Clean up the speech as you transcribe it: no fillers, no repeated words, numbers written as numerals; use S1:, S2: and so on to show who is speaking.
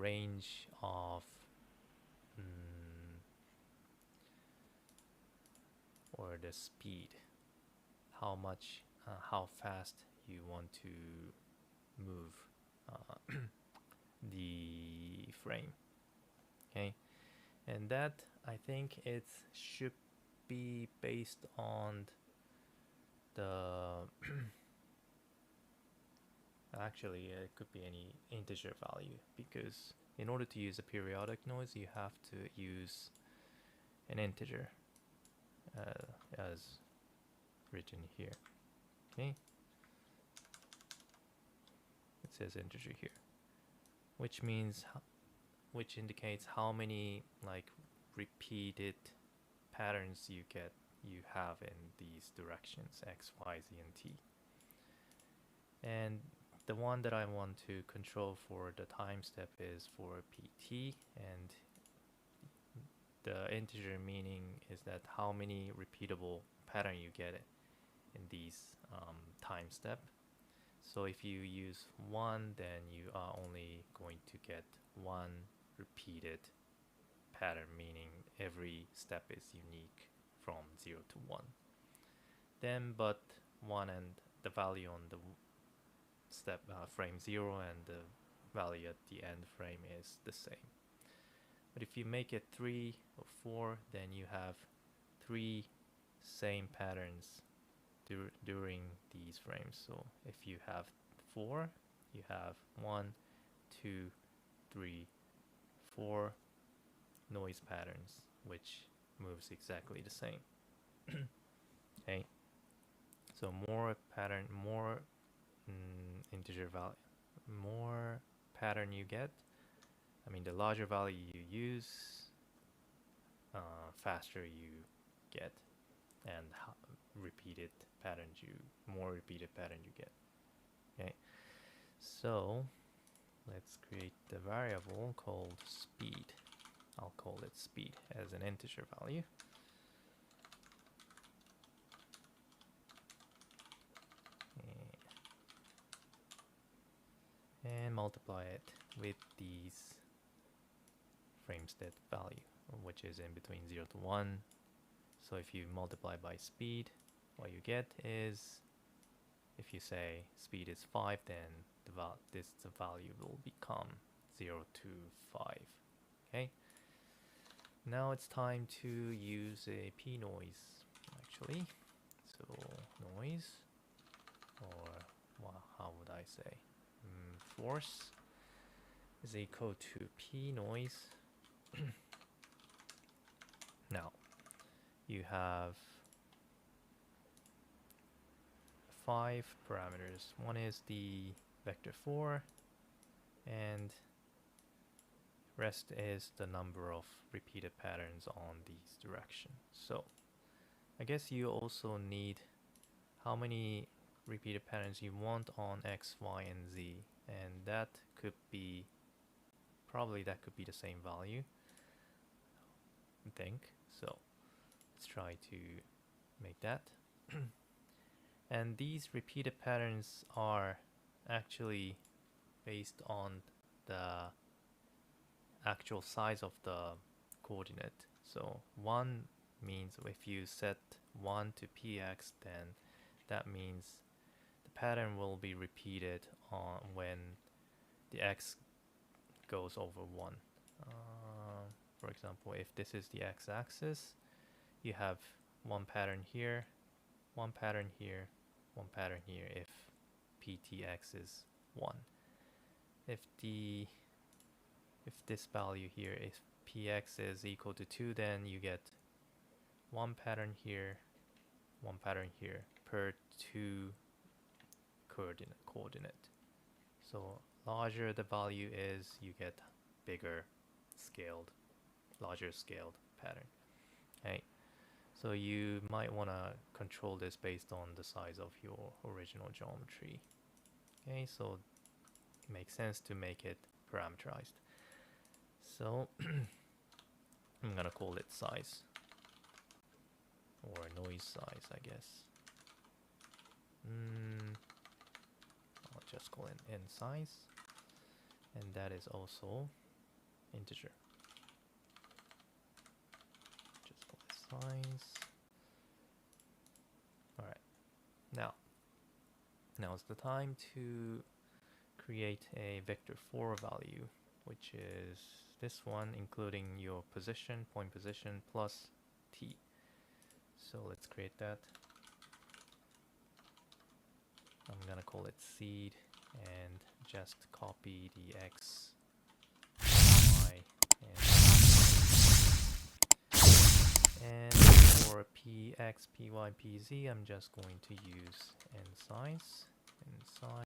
S1: range of mm, or the speed, how fast you want to move the frame. Okay, and that I think it should be based on the actually it could be any integer value, because in order to use a periodic noise you have to use an integer as written here. Okay, it says integer here, which means which indicates how many like repeated patterns you have in these directions x, y, z, and t. And the one that I want to control for the time step is for pt, and the integer meaning is that how many repeatable pattern you get in these time step. So if you use 1, then you are only going to get one repeated pattern, meaning every step is unique from 0 to 1. Then but 1 and the value on the step frame 0 and the value at the end frame is the same. But if you make it 3 or 4, then you have 3 same patterns during these frames. So if you have 4, you have 1, 2, 3, 4 noise patterns, which moves exactly the same. Okay, so more pattern, more integer value, more pattern you get, I mean the larger value you use, faster you get, and repeated patterns more repeated pattern you get. Okay, so let's create the variable called speed. I'll call it speed as an integer value. And multiply it with these frame step value, which is in between 0 to 1. So if you multiply by speed, what you get is, if you say speed is 5, then the value will become 0 to 5. Okay. Now it's time to use a p noise actually. So noise, or how would I say, force is equal to p noise. Now you have 5 parameters. One is the vector 4, and rest is the number of repeated patterns on these directions. So I guess you also need how many repeated patterns you want on x, y, and z, and that could be the same value, I think. So let's try to make that. And these repeated patterns are actually based on the actual size of the coordinate. So 1 means if you set 1 to px, then that means the pattern will be repeated when the x goes over 1. For example, if this is the x-axis, you have one pattern here, one pattern here, one pattern here if ptx is 1. If this value here, if px is equal to 2, then you get one pattern here, one pattern here per 2 coordinate. So larger the value is, you get larger scaled pattern. Okay, so you might want to control this based on the size of your original geometry. Okay, so it makes sense to make it parameterized. So I'm gonna call it size, or noise size, I guess. I'll just call it n size, and that is also integer. Just call it size. All right. Now is the time to create a vector4 value, which is this one, including your position, point position plus t. So let's create that. I'm gonna call it seed and just copy the x, y, and for px, py, pz, I'm just going to use n size.